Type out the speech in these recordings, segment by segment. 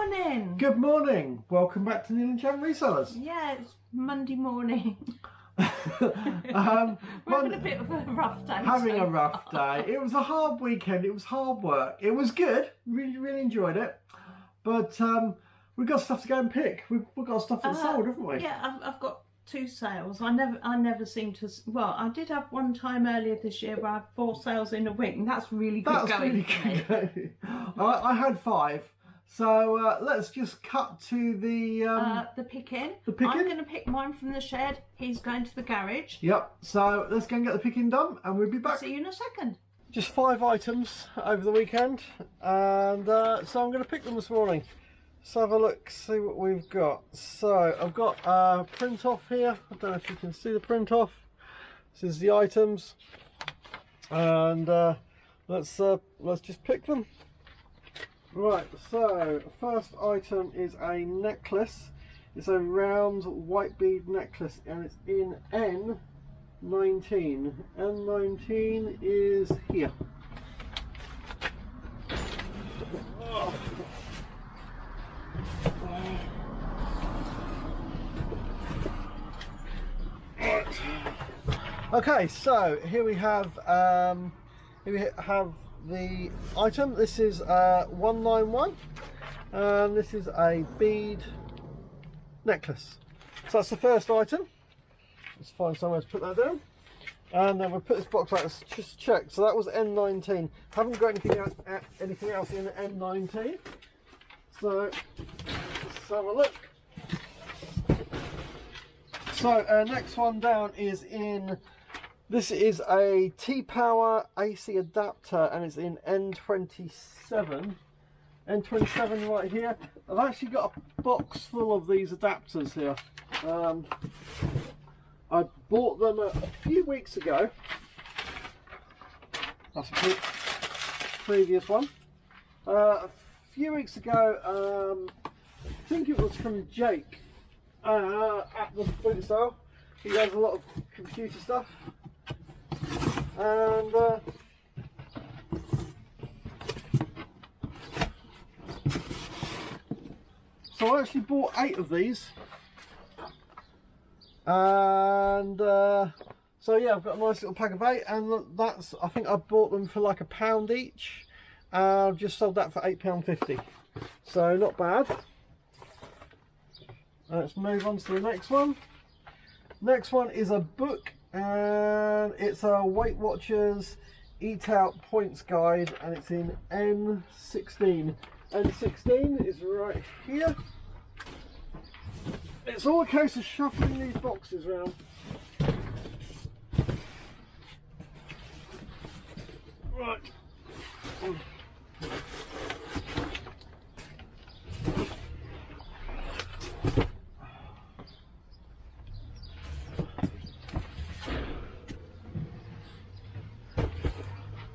morning. Good morning. Welcome back to Neil and Jan Resellers. Yeah, it's Monday morning. We're having a bit of a rough day. Having a rough day. It was a hard weekend. It was hard work. It was good. Really enjoyed it. But we've got stuff to go and pick. We've got stuff that's sold, haven't we? Yeah, I've got 2 sales. I never seem to. Well, I did have one time earlier this year where I had 4 sales in a week, and that's really good going. Really good. I had 5. So let's just cut to the picking. The picking. I'm going to pick mine from the shed. He's going to the garage. Yep. So let's go and get the picking done, and we'll be back. See you in a second. Just 5 items over the weekend, and so I'm going to pick them this morning. Let's have a look, see what we've got. So I've got a print off here. I don't know if you can see the print off. This is the items, and let's just pick them. Right, so first item is a necklace. It's a round white bead necklace, and it's in N19. N19 is here. Okay, so here we have the item. This is 191, and this is a bead necklace. So that's the first item. Let's find somewhere to put that down, and then we'll put this box out. Let's just check. So that was N19. Haven't got anything else in N19. So let's have a look. So next one down is in. This is a T-Power AC adapter, and it's in N27. N27 right here. I've actually got a box full of these adapters here. I bought them a few weeks ago. That's a previous one. A few weeks ago, I think it was from Jake at the boot sale. He does a lot of computer stuff. And so I actually bought 8 of these, and so yeah, I've got a nice little pack of 8, and that's, I think I bought them for like £1 each. I've just sold that for £8.50, so not bad. Let's move on to the next one. Next one is a book, and it's a Weight Watchers Eat Out Points Guide, and it's in N16. N16 is right here. It's all a case of shuffling these boxes around. Right.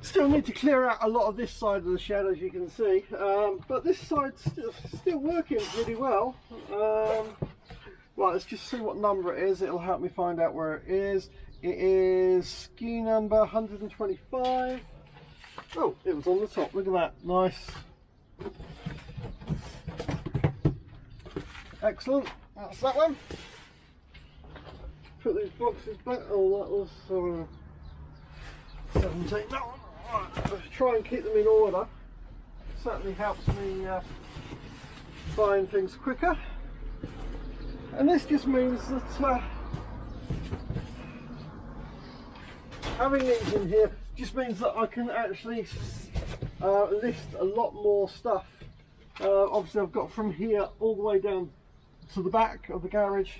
Still need to clear out a lot of this side of the shed, as you can see, but this side's still working pretty well. Right, let's just see what number it is. It'll help me find out where it is. It is ski number 125. Oh, it was on the top. Look at that. Nice. Excellent. That's that one. Put these boxes back. Oh, that was 17. That one. Right, try and keep them in order. Certainly helps me find things quicker. And this just means that having these in here just means that I can actually list a lot more stuff. Obviously I've got from here all the way down to the back of the garage,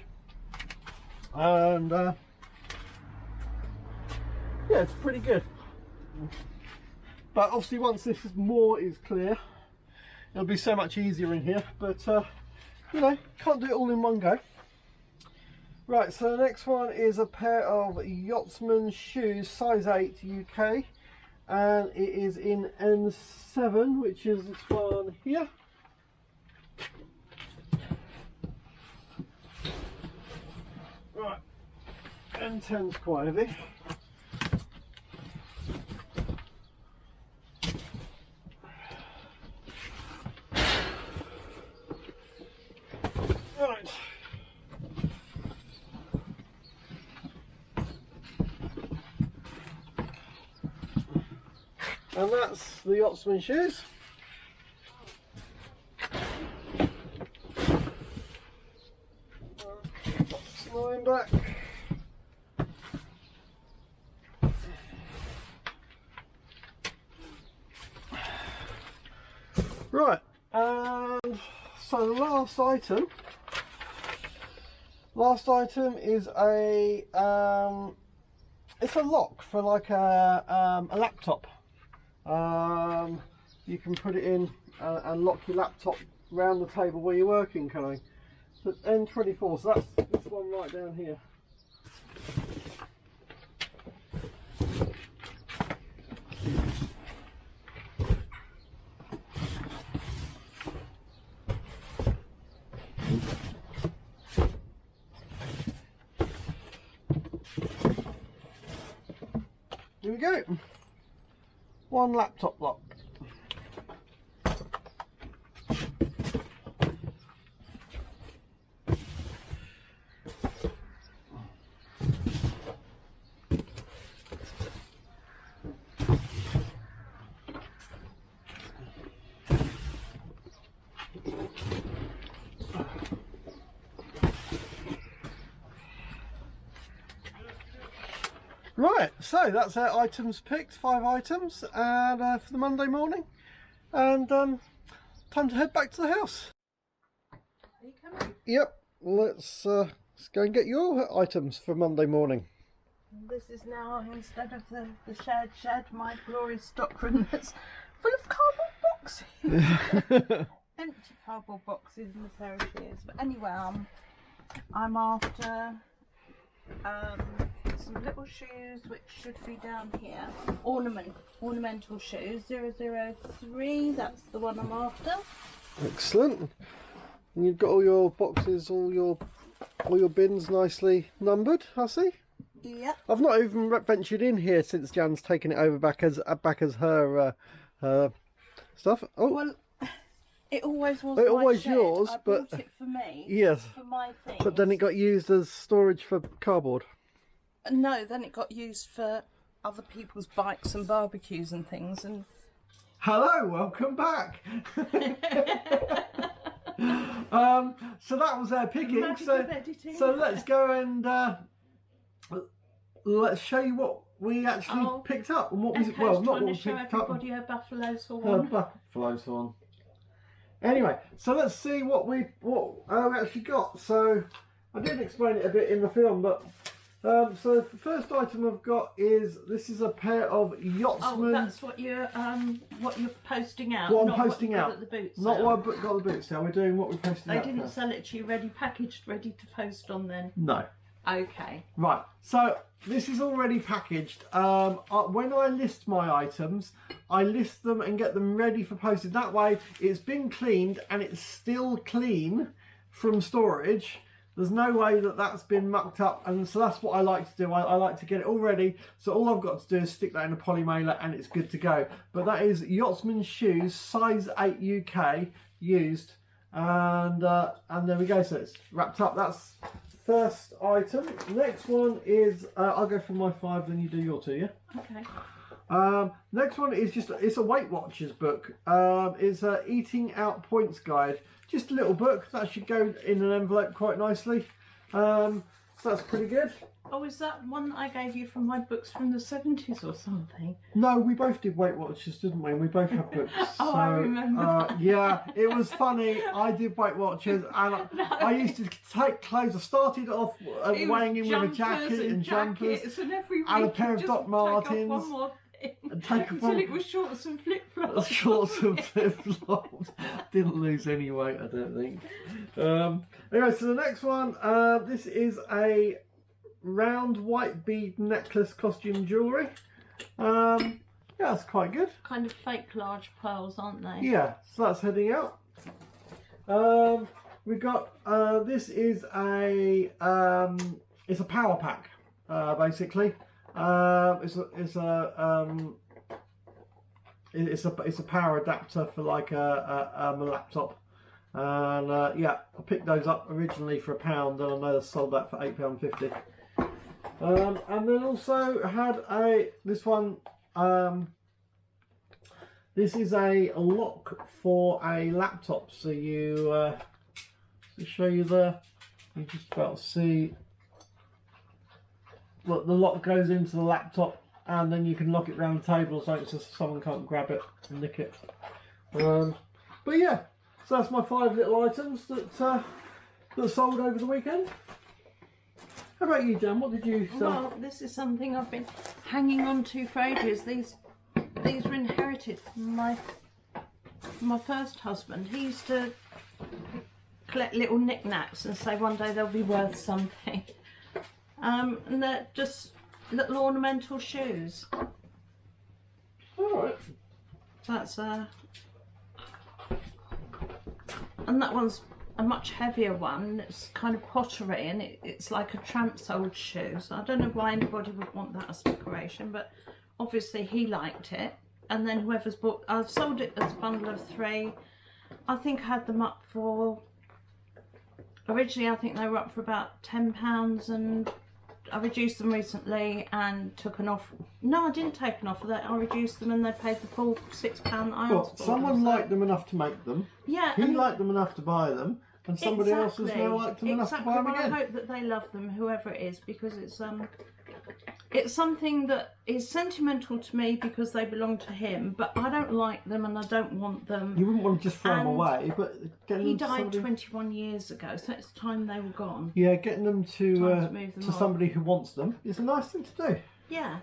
and yeah, it's pretty good. But obviously once this more is clear, it'll be so much easier in here, but you know, can't do it all in one go. Right, so the next one is a pair of Yachtsman shoes, size 8 UK, and it is in N7, which is this one here. Right, N10's quite heavy. and that's the Yachtsman shoes. Slide back. Right, and so the last item is a it's a lock for like a laptop. You can put it in and lock your laptop around the table where you're working, kind of. So N24, so that's this one right down here. Here we go. One laptop lock. Right, so that's our items picked, 5 items, and for the Monday morning, and time to head back to the house. Are you coming? Yep, let's go and get your items for Monday morning. This is now, instead of the shared shed, my glorious stockroom that's full of cardboard boxes. Empty cardboard boxes and a pair of shears. But anyway, I'm after some little shoes which should be down here. Ornamental shoes, 003, that's the one I'm after. Excellent. And you've got all your boxes, all your bins nicely numbered, I see. Yep. I've not even ventured in here since Jan's taken it over back as her stuff. Oh. Well, it always was. It always shed. yours, I but bought it for me. yes, for my things. but then it got used as storage for cardboard. No, then it got used for other people's bikes and barbecues and things. And hello, welcome back. So that was our picking. So let's go and let's show you what we actually picked up and what was it. Well, not what we picked up. Everybody her buffaloes for one. Buffaloes for one. Anyway, so let's see what we actually got. So I did explain it a bit in the film, but so the first item I've got is this is a pair of Yachtsman. Oh, that's what you're posting out. What I'm not posting what you out. got at the boot Not sale. what I got at the boot sale. We're doing what we posted They out. didn't first. sell it to you ready packaged, ready to post on then. No. Okay. Right. So this is already packaged. When I list my items, I list them and get them ready for posting. That way, it's been cleaned and it's still clean from storage. There's no way that that's been mucked up, and so that's what I like to do. I like to get it all ready, so all I've got to do is stick that in a poly mailer and it's good to go. But that is Yachtsman shoes, size 8 UK, used, and there we go. So it's wrapped up. That's first item. Next one is I'll go for my 5, then you do your 2, yeah? Okay. Next one is it's a Weight Watchers book. It's a Eating Out Points Guide. Just a little book that should go in an envelope quite nicely. So that's pretty good. Oh, is that one that I gave you from my books from the 70s or something? No, we both did Weight Watchers, didn't we? We both have books. Oh, so, I remember. Yeah, it was funny. I did Weight Watchers, and I used to take clothes. I started off weighing in with a jacket and jumpers and every and a week pair you of just Doc take off Martens. one more And take a until it was shorts and flip flops. Shorts and flip flops. Didn't lose any weight, I don't think. Anyway, so the next one, this is a round white bead necklace costume jewellery. Yeah, that's quite good. Kind of fake large pearls, aren't they? Yeah, so that's heading out. We got this is a it's a power pack, basically. It's a power adapter for like a laptop, and yeah, I picked those up originally for £1, and I know they sold that for £8.50. And then also had this one. This is a lock for a laptop. So you, to show you there, you just about to see. Look, the lock goes into the laptop, and then you can lock it around the table or something, so someone can't grab it and nick it. But yeah, so that's my 5 little items that that sold over the weekend. How about you, Jan? What did you sell? Well, this is something I've been hanging on to for ages. These were inherited from my first husband. He used to collect little knickknacks and say one day they'll be worth something. And they're just little ornamental shoes. Alright. That's and that one's a much heavier one. It's kind of pottery, and it's like a tramp's old shoe. So I don't know why anybody would want that as decoration, but obviously he liked it. And then whoever's bought, I've sold it as a bundle of 3. I think I had them up for, originally I think they were up for about £10, and I reduced them recently and took an offer. No, I didn't take an offer. I reduced them and they paid the full £6 that I asked for. Someone liked them enough to make them. Yeah. He liked them enough to buy them, and somebody else has now liked them enough to buy them again. I hope that they love them, whoever it is, because it's something that is sentimental to me because they belong to him, but I don't like them and I don't want them. You wouldn't want to just throw them away, but getting he them to died somebody... 21 years ago, so it's time they were gone. Yeah, getting them to move them to on. somebody who wants them is a nice thing to do. Yeah.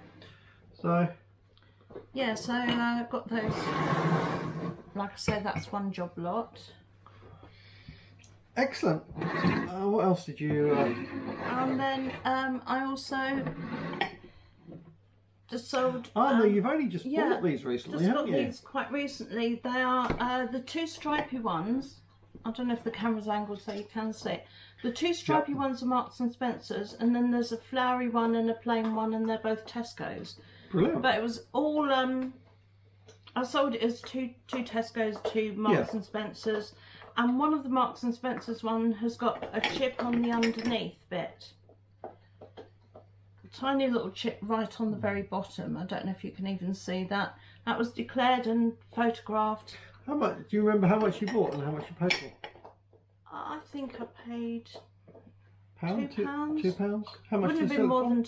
So. Yeah, so I've got those. Like I said, that's one job lot. Excellent. What else did you? And then I also just sold. No, you've only just bought these recently, just haven't got you? these quite recently. They are the 2 stripy ones. I don't know if the camera's angled so you can see it. The 2 stripy ones are Marks and Spencers, and then there's a flowery one and a plain one, and they're both Tesco's. Brilliant. But it was all I sold it as two Tesco's, 2 Marks and Spencers, and one of the Marks and Spencers one has got a chip on the underneath bit. A tiny little chip right on the very bottom. I don't know if you can even see that. That was declared and photographed. How much? Do you remember how much you bought and how much you paid for? I think I paid £2? £2. How much? Wouldn't have did been you more sell than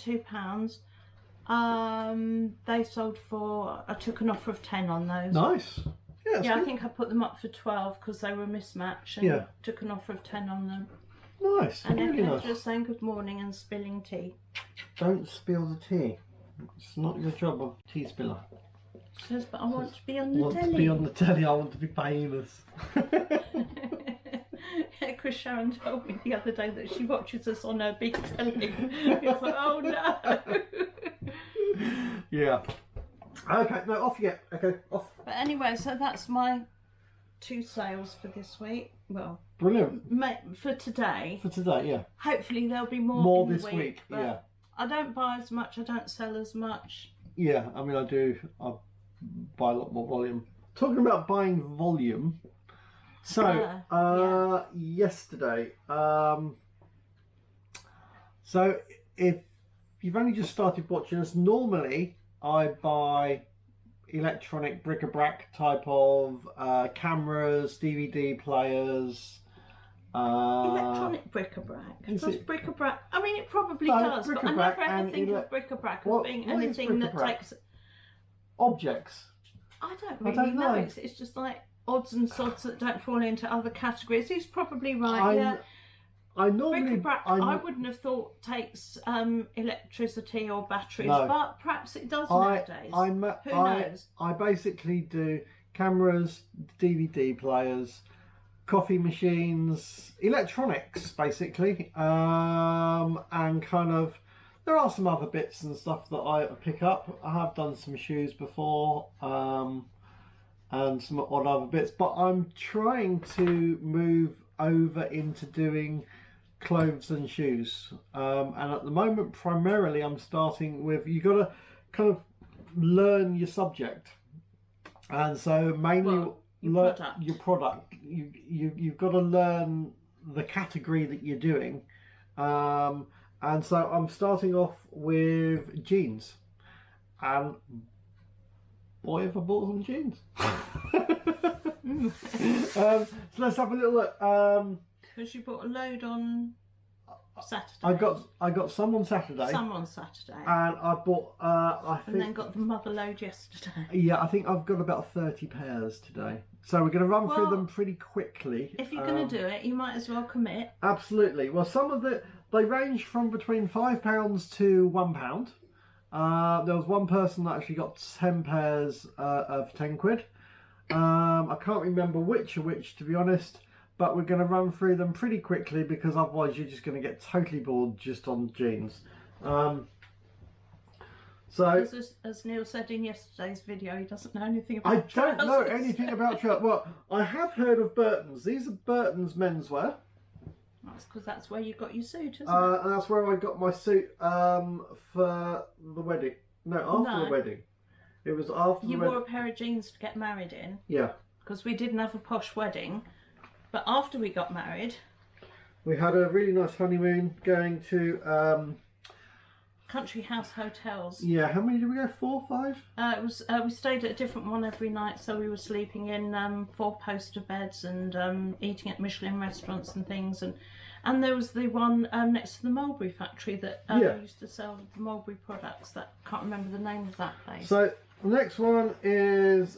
£2. They sold for, I took an offer of 10 on those. Nice. Yeah, Yeah, I good. think I put them up for 12 because they were a mismatch, and took an offer of 10 on them. Nice. And Really then nice. just saying good morning and spilling tea. Don't spill the tea. It's not your job of tea spiller. Says, but I want to be on the I want telly. to be on the telly. I want to be famous. Because Sharon told me the other day that she watches us on her big telly. It's like, oh no. Yeah. Okay, no, off you get. Okay, off. But anyway, so that's my 2 sales for this week. Well, Brilliant. for today. For today, yeah. Hopefully there'll be more in this the week, but yeah. I don't buy as much, I don't sell as much. Yeah, I mean, I do. I buy a lot more volume. Talking about buying volume. So, yesterday, so if you've only just started watching us, normally I buy electronic bric-a-brac type of cameras, DVD players. Electronic bric-a-brac. Is Does it- bric-a-brac? I mean, it probably No, does, but I bric-a-brac never ever and think of bric-a-brac as What- being what is anything that bric-a-brac? takes. Objects. I don't I really don't know. know. It's just like odds and sods that don't fall into other categories. He's probably right. I normally. Bric-a-brac, I wouldn't have thought takes electricity or batteries, No. but perhaps it does nowadays. Who knows? I basically do cameras, DVD players, coffee machines, electronics, basically, and kind of. There are some other bits and stuff that I pick up. I have done some shoes before, and some odd other bits, but I'm trying to move over into doing clothes and shoes. And at the moment, primarily, I'm starting with, you got to kind of learn your subject. And so mainly your product. You've got to learn the category that you're doing. And so I'm starting off with jeans. And boy if I bought some jeans. So let's have a little look. Because you bought a load on Saturday. I got some on Saturday. Some on Saturday. And I bought and then got the mother load yesterday. Yeah, I think I've got about 30 pairs today. So we're going to run through them pretty quickly. If you're going to do it, you might as well commit. Absolutely. Well, they range from between £5 to £1. There was one person that actually got 10 pairs of 10 quid. I can't remember which are which, to be honest, but we're going to run through them pretty quickly because otherwise you're just going to get totally bored just on jeans. So, as Neil said in yesterday's video, he doesn't know anything about trousers. I don't know anything about trousers. Well, I have heard of Burton's. These are Burton's menswear. That's because that's where you got your suit, isn't it? And that's where I got my suit for the wedding. No, after the wedding. It was after the wedding. You wore a pair of jeans to get married in. Yeah. Because we didn't have a posh wedding. But after we got married... We had a really nice honeymoon going to... country house hotels. Yeah, how many did we go? 4, 5? It was we stayed at a different one every night, so we were sleeping in 4-poster beds and eating at Michelin restaurants and things, and there was the one next to the Mulberry factory that used to sell the Mulberry products. That can't remember the name of that place. So the next one is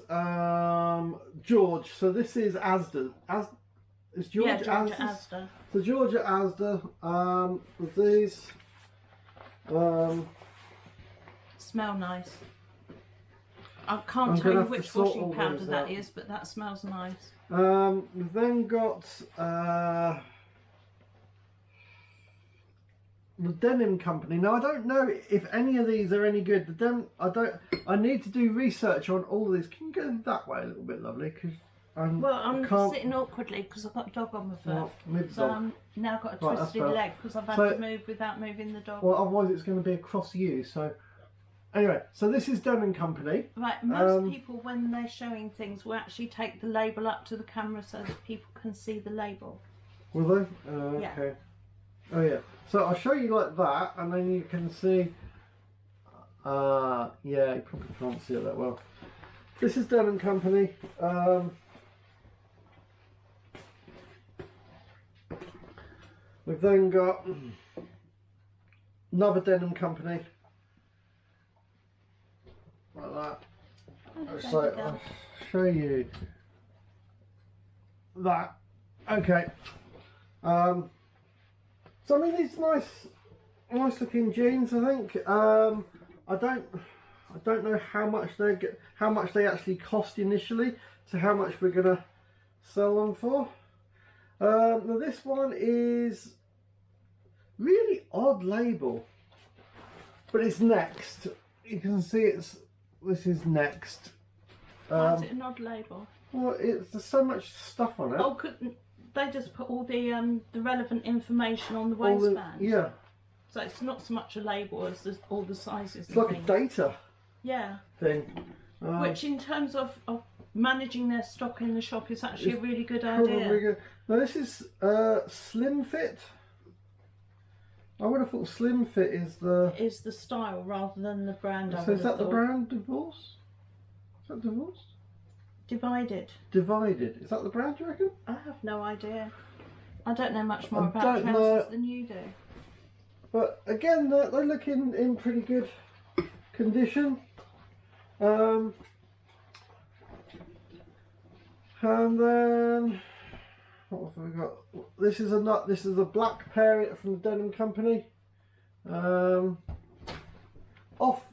George. So this is Asda. It's George, yeah, George at Asda. So George at Asda with these. Smell nice. I can't tell you which washing powder that is, but that smells nice. We've then got the Denim Company. Now I don't know if any of these are any good. I need to do research on all of these. Can you go that way a little bit, lovely? Because I'm sitting awkwardly because I've got a dog on my foot. So I've now got a twisted leg because I've had to move without moving the dog. Well, otherwise it's going to be across you. So anyway, so this is Denim Company. Right, most people when they're showing things will actually take the label up to the camera so that people can see the label. Will they? Okay. Oh yeah. So I'll show you like that, and then you can see. Yeah, you probably can't see it that well. This is Denim Company. We've then got another Denim Company, like that. So I'll show you that. Okay. So I mean, these nice looking jeans. I think. I don't know how much they actually cost initially to how much we're gonna sell them for. Now this one is really odd label, but it's Next. You can see this is Next. Why is it an odd label? Well, there's so much stuff on it. Oh, couldn't they just put all the relevant information on the waistband? Yeah. So it's not so much a label as all the sizes. It's like a data. Yeah. Thing. Which in terms of managing their stock in the shop is actually a really good idea. Good. Now this is Slim Fit. I would have thought Slim Fit is the style rather than the brand. So is that the brand? Divorce? Is that Divorce? Divided. Divided. Is that the brand, do you reckon? I have no idea. I don't know much more about trousers than you do. But again, they look in pretty good condition. And then what have we got? This is a black pair from the Denim Company. Off.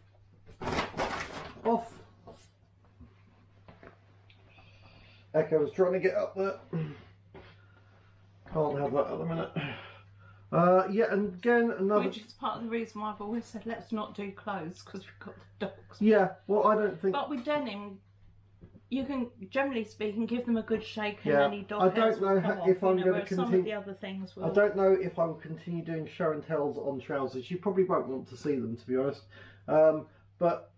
Echo was trying to get up there. Can't have that at the minute. Yeah, and again another. Which is part of the reason why I've always said let's not do clothes because we've got the dogs. Yeah, well I don't think. But with denim, you can, generally speaking, give them a good shake and any dog hairs will come off. If I'm going to continue. Some of the other things will. I don't know if I will continue doing show and tells on trousers. You probably won't want to see them, to be honest. But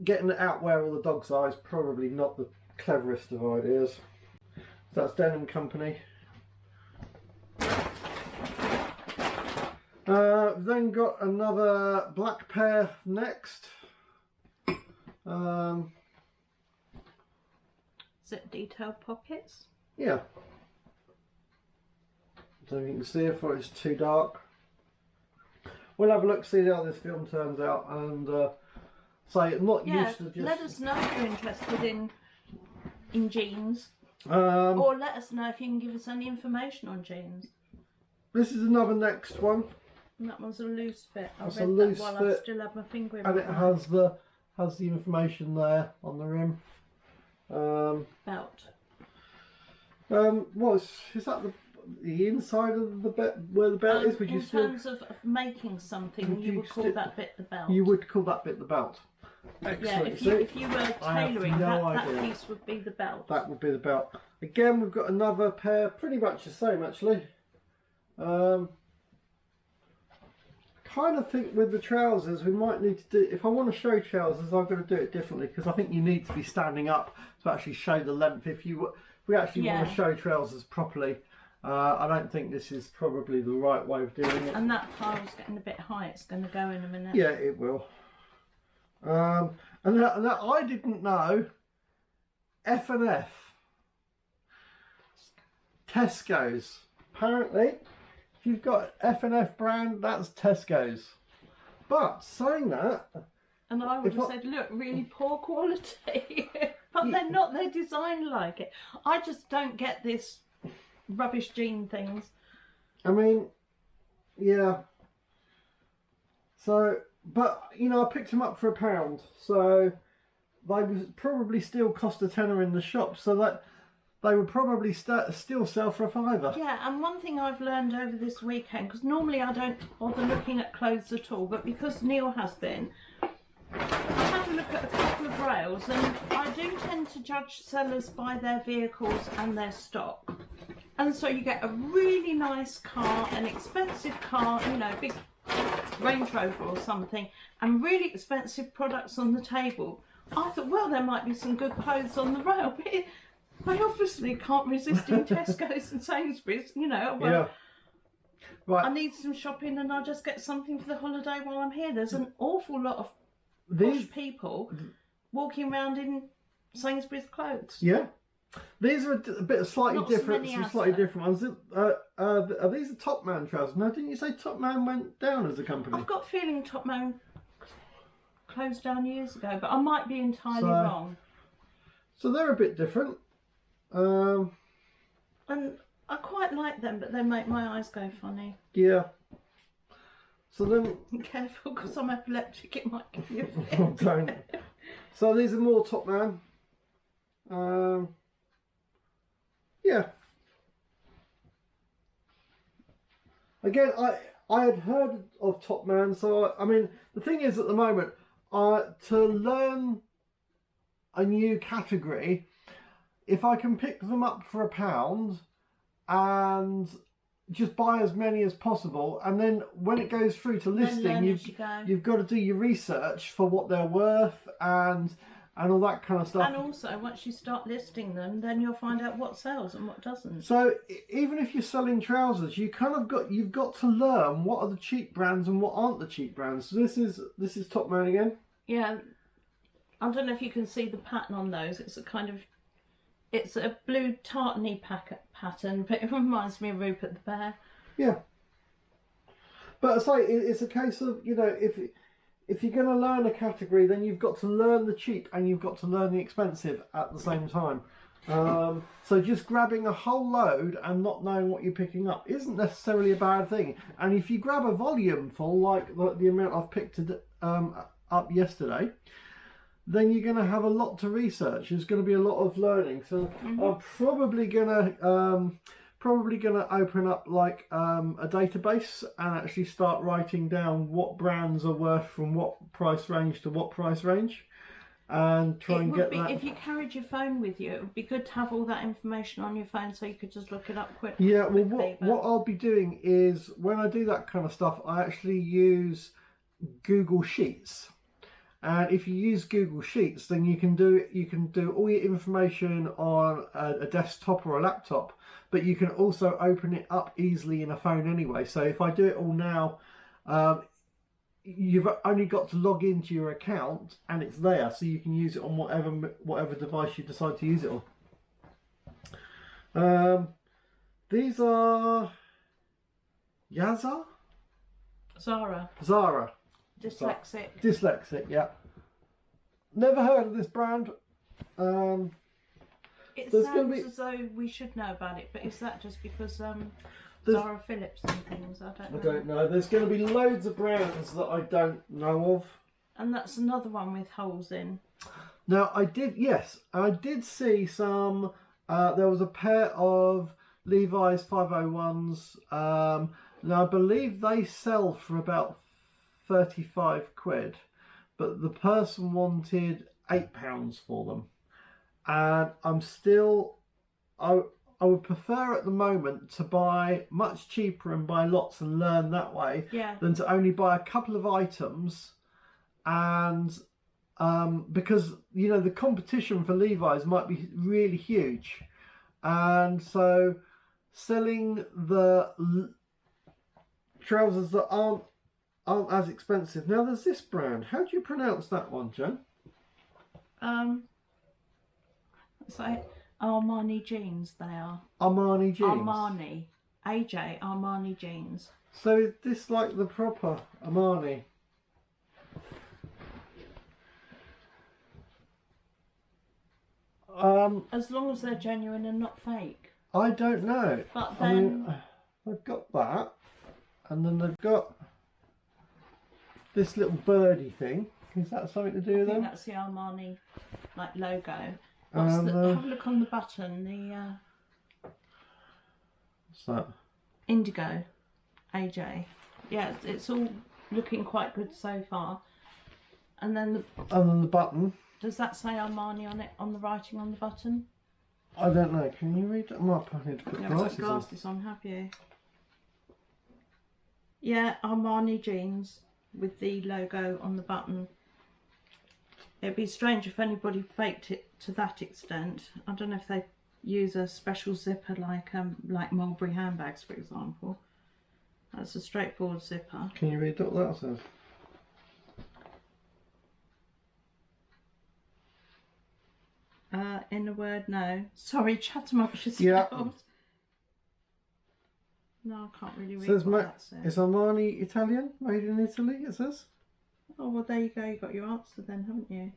getting it out where all the dogs are is probably not the cleverest of ideas. So that's Denim Company. Then got another black pair Next. Is it detailed pockets? Yeah. So you can see if it's too dark. We'll have a look, see how this film turns out, and say I'm not used to just. Let us know if you're interested in jeans, Um, or let us know if you can give us any information on jeans. This is another next one. And that one's a loose fit. I It's read a loose that while fit, I still have my finger in and my it eye. has the information there on the rim. Belt. What is that the inside of the belt where the belt is? Would you in still? terms of making something, Would you you would call still- that bit the belt. You would call that bit the belt. Yeah, Excellent. if you were I have tailoring, no that idea. piece would be the belt. That would be the belt. Again, we've got another pair, pretty much the same actually. Kind of think with the trousers we might need to do, if I want to show trousers I've got to do it differently, because I think you need to be standing up to actually show the length. If we actually want to show trousers properly, I don't think this is probably the right way of doing it. And that tile's getting a bit high, it's going to go in a minute. Yeah, it will. And that I didn't know, F&F, Tesco's. Apparently, if you've got F&F brand, that's Tesco's. But saying that, and I would have said, look, really poor quality. But they're not, they're designed like it. I just don't get this rubbish jean things. I mean, yeah. So, but, you know, I picked them up for £1. So, they would probably still cost a tenner in the shop. So that they would probably still sell for £5. Yeah, and one thing I've learned over this weekend, because normally I don't bother looking at clothes at all, but because Neil has been, I had a look at a couple of rails, and I do tend to judge sellers by their vehicles and their stock. And so you get a really nice car, an expensive car, you know, big Range Rover or something, and really expensive products on the table. I thought, well, there might be some good clothes on the rail, but I obviously can't resist in Tesco's and Sainsbury's, you know. Well, Yeah. Right. I need some shopping and I'll just get something for the holiday while I'm here. There's an awful lot of These posh people walking around in Sainsbury's clothes. Yeah, these are a bit slightly Not so different. many Some slightly outside. different ones. Are these the Top Man trousers? No, didn't you say Top Man went down as a company? I've got a feeling Top Man closed down years ago, but I might be entirely So- wrong. So they're a bit different. And I quite like them, but they make my eyes go funny. Yeah. So then, Be careful, because I'm epileptic, it might give you a fit. oh, don't. So these are more Top Man. Yeah. Again, I had heard of Top Man, so I mean, the thing is at the moment, to learn a new category, if I can pick them up for £1 and just buy as many as possible, and then when it goes through to listing, learn as you go. you've got to do your research for what they're worth and all that kind of stuff. And also, once you start listing them, then you'll find out what sells and what doesn't. So even if you're selling trousers, you've got to learn what are the cheap brands and what aren't the cheap brands. So this is Top Man again. Yeah, I don't know if you can see the pattern on those. It's a blue tartany pattern, but it reminds me of Rupert the Bear. Yeah. But I say it's a case of, you know, if you're going to learn a category, then you've got to learn the cheap and you've got to learn the expensive at the same time. So just grabbing a whole load and not knowing what you're picking up isn't necessarily a bad thing. And if you grab a volume full, like the amount I've picked up yesterday, then you're going to have a lot to research. There's going to be a lot of learning. So I'm probably going to open up like a database and actually start writing down what brands are worth from what price range to what price range, and try and get that. If you carried your phone with you, it would be good to have all that information on your phone so you could just look it up quickly. Yeah, well, what I'll be doing is when I do that kind of stuff, I actually use Google Sheets. And if you use Google Sheets, then you can do all your information on a desktop or a laptop, but you can also open it up easily in a phone anyway. So if I do it all now, you've only got to log into your account and it's there, so you can use it on whatever device you decide to use it on. These are Zara. Zara. Dyslexic. Yeah. Never heard of this brand. It there's sounds be- as though we should know about it, but is that just because Zara Phillips and things? I don't know. There's going to be loads of brands that I don't know of. And that's another one with holes in. Now, I did see some, there was a pair of Levi's 501s. Now, I believe they sell for about 35 quid, but the person wanted £8 for them. And I'm still, I would prefer at the moment to buy much cheaper and buy lots and learn that way than to only buy a couple of items. And because, you know, the competition for Levi's might be really huge. And so selling the trousers that aren't as expensive. Now there's this brand. How do you pronounce that one, Jen? It's like Armani Jeans, they are. Armani Jeans? Armani. AJ, Armani Jeans. So is this like the proper Armani? As long as they're genuine and not fake. I don't know. But then... I mean, they've got that. And then they've got this little birdie thing. Is that something to do with them? I think that's the Armani like logo. Have a look on the button. What's that? Indigo, AJ. Yeah, it's all looking quite good so far. And then the button. Does that say Armani on it, on the writing on the button? I don't know. Can you read them up? I need to put glasses on, have you? Yeah, Armani Jeans with the logo on the button. It'd be strange if anybody faked it to that extent. I don't know if they use a special zipper like Mulberry handbags, for example. That's a straightforward zipper. Can you read what that says? In a word, no. Sorry, chattermouth Yeah. No, I can't really read what that says. It's Armani Italian, made in Italy, it says. Oh, well, there you go. You got your answer then, haven't you?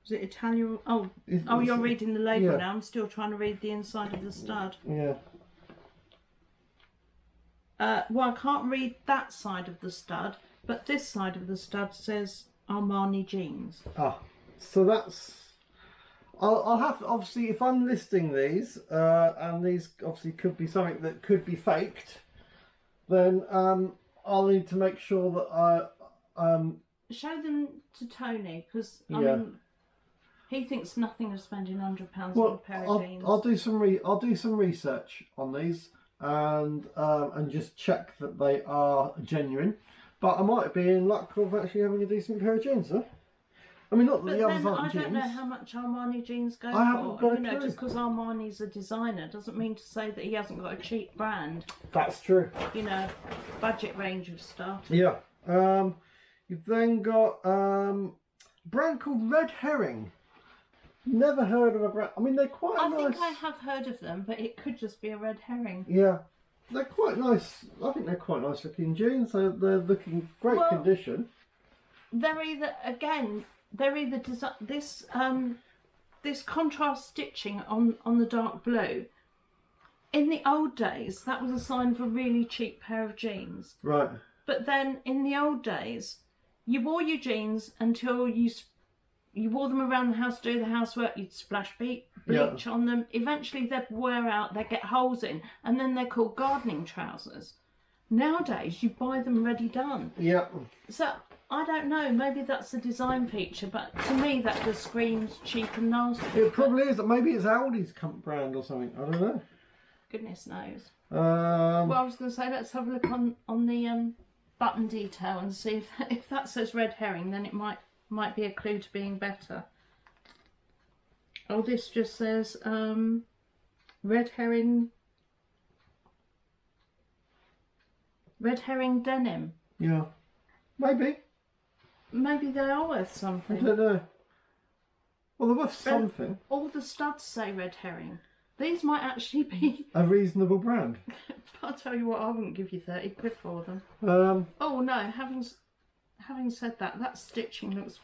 Is it Italian? Oh, you're reading the label now. I'm still trying to read the inside of the stud. Yeah. Well, I can't read that side of the stud, but this side of the stud says Armani Jeans. Ah, so that's... I'll have to, obviously, if I'm listing these, and these obviously could be something that could be faked, then I'll need to make sure that I... Show them to Tony, because, I mean, he thinks nothing of spending £100 on a pair of jeans. I'll do some research on these, and just check that they are genuine. But I might be in luck of actually having a decent pair of jeans, huh? I mean, not that the others aren't jeans. I don't know how much Armani jeans go I haven't got a clue. Just because Armani's a designer doesn't mean to say that he hasn't got a cheap brand. That's true. You know, budget range of stuff. Yeah. You've then got a brand called Red Herring. Never heard of a brand. I mean, they're quite nice. I think I have heard of them, but it could just be a red herring. Yeah. They're quite nice. I think they're quite nice looking jeans. They're looking great condition. They're either this contrast stitching on the dark blue. In the old days, that was a sign of a really cheap pair of jeans. Right. But then in the old days, you wore your jeans until you wore them around the house to do the housework. You'd splash bleach on them. Eventually they'd wear out, they'd get holes in, and then they're called gardening trousers. Nowadays, you buy them ready done. Yeah. So, I don't know, maybe that's a design feature, but to me that just screams cheap and nasty. It probably is. Maybe it's Aldi's brand or something. I don't know. Goodness knows. Well, I was going to say, let's have a look on the button detail and see if that says red herring, then it might be a clue to being better. Oh, this just says red herring denim. Yeah, maybe. Maybe they are worth something. I don't know. Well, they're worth something. All the studs say red herring. These might actually be a reasonable brand. I'll tell you what, I wouldn't give you 30 quid for them. Oh no, having said that, that stitching looks...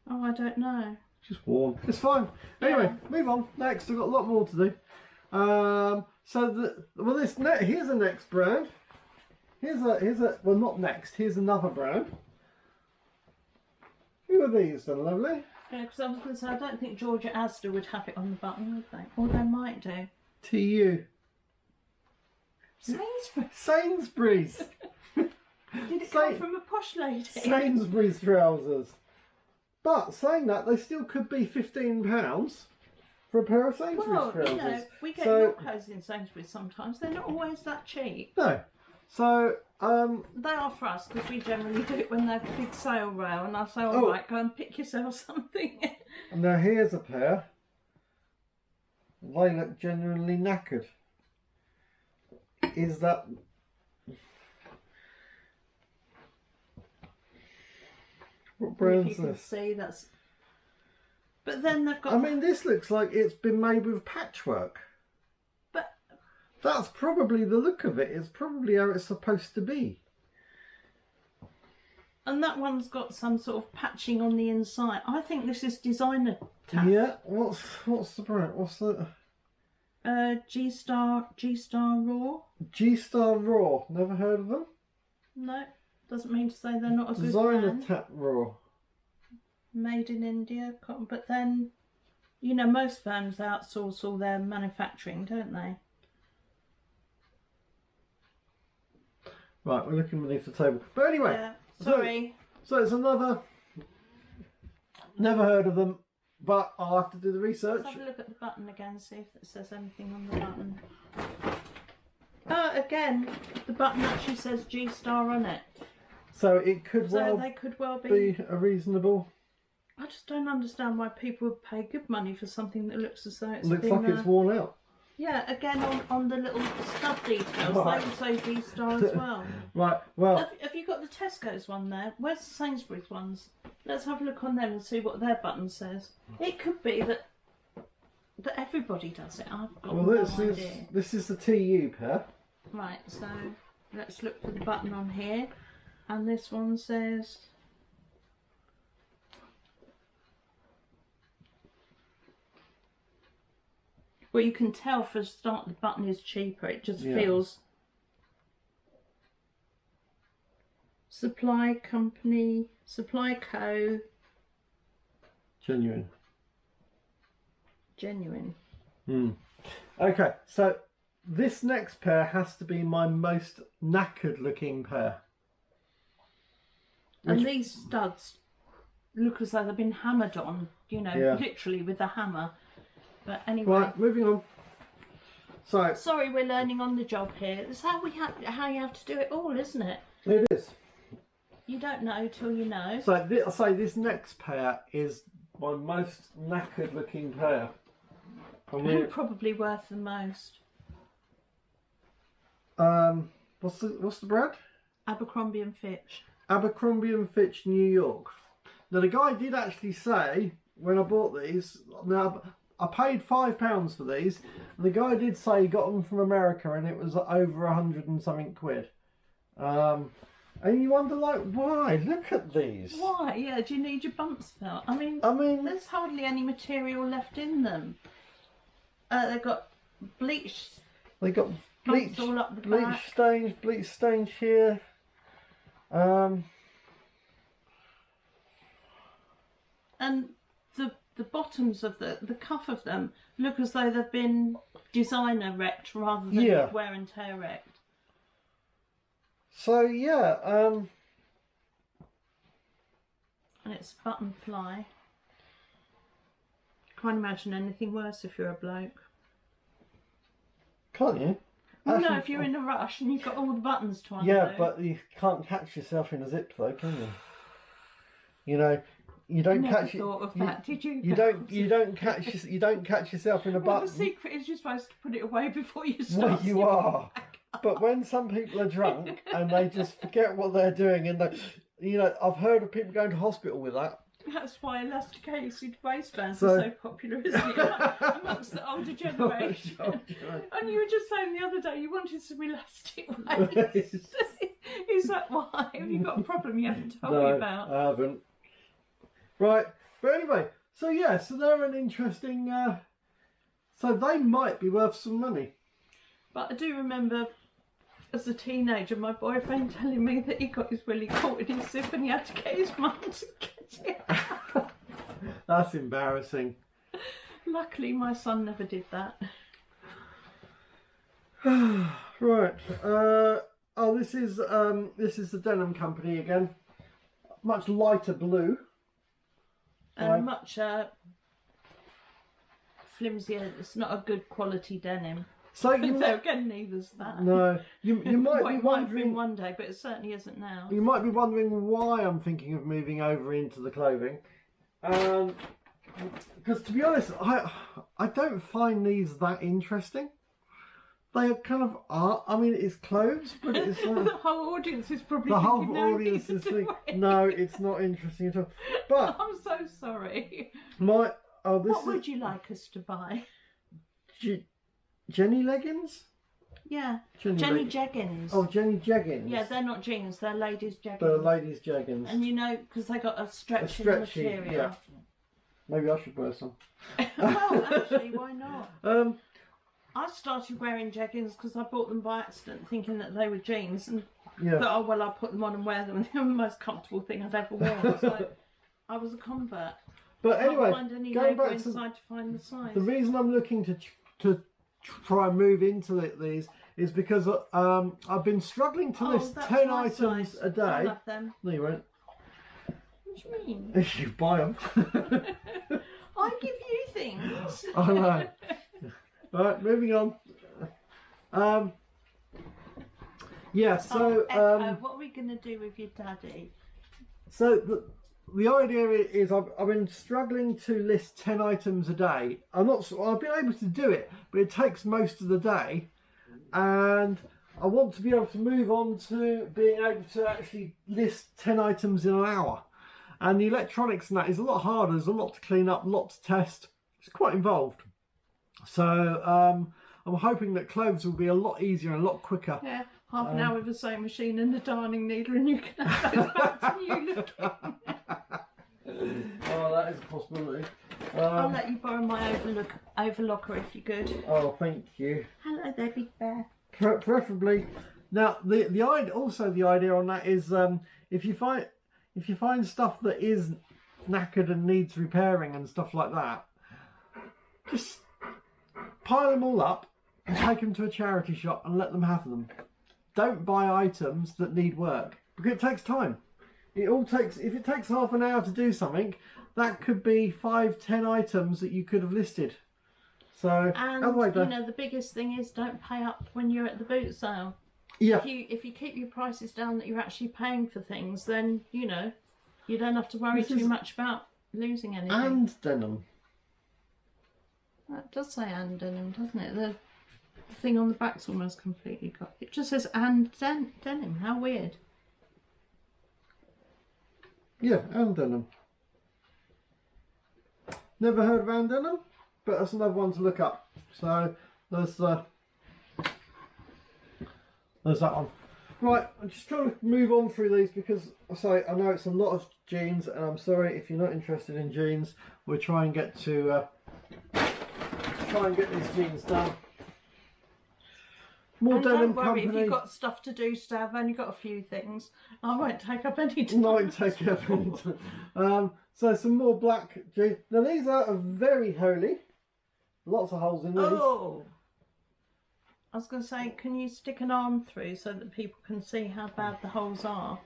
Oh, I don't know. Just warm. It's fine. Anyway, move on. Next, we've got a lot more to do. Here's a next brand. Here's a well, not next. Here's another brand. Who are these then, lovely? Yeah, because I was going to say, I don't think Georgia Asda would have it on the button, would they? Or they might do. TU. Sainsbury's. Sainsbury's. Did it come from a posh lady? Sainsbury's trousers. But saying that, they still could be £15 for a pair of Sainsbury's trousers. You know, we get your clothes in Sainsbury's sometimes. They're not always that cheap. No. So, they are for us because we generally do it when they're a big sale rail, and I say, all right, go and pick yourself something. Now here's a pair. They look genuinely knackered. Is that... What brand's if you can this? see, that's... But then they've got... I mean, this looks like it's been made with patchwork. But... That's probably the look of it. It's probably how it's supposed to be. And that one's got some sort of patching on the inside. I think this is designer tap. Yeah. What's the brand? What's the... G-Star Raw. G-Star Raw. Never heard of them? No. Doesn't mean to say they're not a good Designer brand. Tap Raw. Made in India, but then, you know, most firms outsource all their manufacturing, don't they? Right, we're looking beneath the table. But anyway, Yeah, sorry. So it's another. Never heard of them, but I'll have to do the research. Let's have a look at the button again, see if it says anything on the button. Again, the button actually says G-Star on it. So it could they could well be a reasonable. I just don't understand why people would pay good money for something that looks as though it's Looks been, like it's worn out. Yeah, again on the little stud details, Right. they would say G-Star as well. Right, well. Have you got the Tesco's one there? Where's the Sainsbury's ones? Let's have a look on them and see what their button says. It could be that everybody does it. I've got no idea. This is the TU pair. Right, so let's look for the button on here. And this one says... Well, you can tell for a start the button is cheaper. It just feels... Supply company, Supply Co. Genuine. Okay, so this next pair has to be my most knackered looking pair. And these studs look as though they've been hammered on, you know, literally with a hammer. But anyway. Right, moving on. So sorry, we're learning on the job here. It's how how you have to do it all, isn't it? It is. You don't know till you know. So I'll say this next pair is my most knackered looking pair. And probably worth the most. What's the brand? Abercrombie and Fitch. Abercrombie and Fitch, New York. Now the guy did actually say when I bought these. Now I paid £5 for these, and the guy did say he got them from America, and it was over 100 and something quid. And you wonder, like, why? Look at these. Why? Yeah. Do you need your bumps felt? I mean, there's hardly any material left in them. They've got bleach. They got bleach all up the bleach stains here. And the bottoms of the cuff of them look as though they've been designer wrecked rather than wear and tear wrecked. So yeah, and it's button fly. Can't imagine anything worse if you're a bloke. Can't you? Well, no, if you're in a rush and you've got all the buttons to undo. Yeah, but you can't catch yourself in a zip though, can you? You know, you don't catch it. Thought of that, did you? You don't catch yourself in a button. The secret is you're supposed to put it away before you start. Well, you are. But when some people are drunk and they just forget what they're doing, and they, you know, I've heard of people going to hospital with that. That's why elasticated waistbands So- are so popular, isn't it? Amongst the older generation. And you were just saying the other day you wanted some elastic waist. Is that why? Have you got a problem you haven't told me about? I haven't. Right, but anyway, so yeah, so they're an interesting. So they might be worth some money. But I do remember, as a teenager, my boyfriend telling me that he got his willy caught in his zip and he had to get his mum to get it. That's embarrassing. Luckily, my son never did that. Right. Oh, this is the Denim Company again. Much lighter blue. And much flimsier. It's not a good quality denim. So you So again, neither's that. no, you might Well, be it might have been wondering. one day, but it certainly isn't now. You might be wondering why I'm thinking of moving over into the clothing. Because to be honest, I don't find these that interesting. They kind of are. I mean, it's clothes, but it's The whole audience is probably the whole thinking, no, audience neither is do thinking, I." no, it's not interesting at all. But I'm so sorry. this What is would you like us to buy? Jenny leggings. Yeah, Jenny Jenny leg- Jeggings. Oh, Jenny jeggings. Yeah, they're not jeans, they're ladies' jeggings. the ladies' jeggings. And you know, because they got a stretchy stretchy, material. yeah. Maybe I should wear some. Well, actually, why not? Um, I started wearing jeggings because I bought them by accident, thinking that they were jeans, and yeah. thought, oh well, I'll put them on and wear them. And they were the most comfortable thing I'd ever worn. So I was a convert. But anyway, Can't find any going label back to inside to find the size. the reason I'm looking to try and move into these is because I've been struggling to list that's 10 my items size. a I day. love them. No, you won't. What do you mean? If you buy them. I give you things. I know. Right, moving on. Yeah, so what are we going to do with your daddy? so the idea is I've been struggling to list 10 items a day. I've been able to do it, but it takes most of the day, and I want to be able to move on to being able to actually list 10 items in an hour. And the electronics and that is a lot harder. There's a lot to clean up, a lot to test. It's quite involved. So I'm hoping that clothes will be a lot easier and a lot quicker. Yeah, half an hour with a sewing machine and a darning needle, and you can have those back to new looking. Oh, that is a possibility. I'll let you borrow my overlocker if you're good. Oh, thank you. Hello there, Big Bear. Preferably. Now, the idea on that is if you find stuff that is knackered and needs repairing and stuff like that, just pile them all up and take them to a charity shop and let them have them. Don't buy items that need work because it takes time. If it takes half an hour to do something, that could be 5-10 items that you could have listed. So And the biggest thing is don't pay up when you're at the boot sale. yeah, If you keep your prices down that you're actually paying for things, then you don't have to worry This too is- much about losing anything. and denim. That does say and denim, doesn't it? The thing on the back's almost completely got. It just says and denim. How weird. Yeah, and denim. Never heard of and denim, but that's another one to look up. So there's that one. Right, I'm just trying to move on through these because I know it's a lot of jeans, and I'm sorry if you're not interested in jeans. We'll try and get these jeans done. More And Denim don't worry, Company. if you've got stuff to do, Stav, I've only got a few things. I won't take up any time. Might take it. So some more black jeans. Now these are very holy. Lots of holes in these. Oh! I was going to say, can you stick an arm through so that people can see how bad the holes are?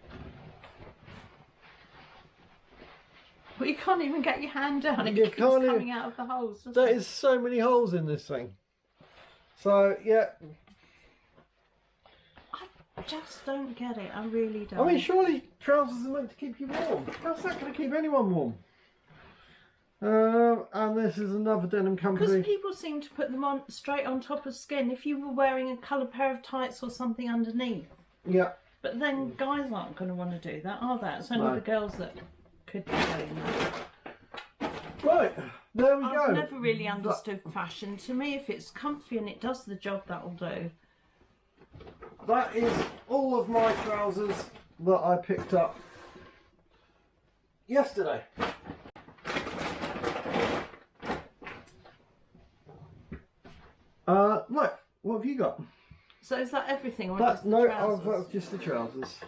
Well, you can't even get your hand down. It You keeps can't even- coming out of the holes. doesn't There it? is so many holes in this thing. So yeah, I just don't get it. I really don't. I mean, surely trousers are meant to keep you warm. How's that going to keep anyone warm? And this is another Denim Because Company. people seem to put them on straight on top of skin if you were wearing a coloured pair of tights or something underneath. Yeah, But then guys aren't going to want to do that, are they? It's only No. the girls that could be doing that. Right, there we go. I've never really understood fashion. To me, if it's comfy and it does the job, that'll do. That is all of my trousers that I picked up yesterday. Right, what have you got? So is that everything, or That's just the no, trousers? that's just the trousers.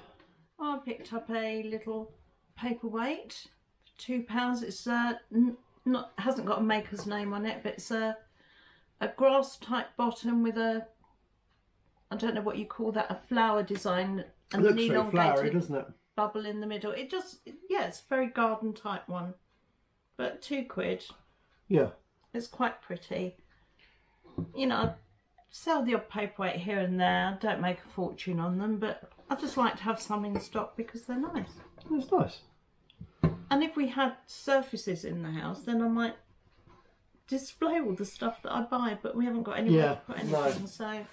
I picked up a little paperweight, £2. It's not hasn't got a maker's name on it, but it's a grass type bottom with a, I don't know what you call that, a flower design and It an looks very flowery, elongated doesn't it? bubble in the middle. It just, yeah, it's a very garden type one, but £2. Yeah. It's quite pretty. You know, I sell the odd paperweight here and there. I don't make a fortune on them, but I just like to have some in stock because they're nice. It's nice. And if we had surfaces in the house, then I might display all the stuff that I buy, but we haven't got anywhere to put anything, so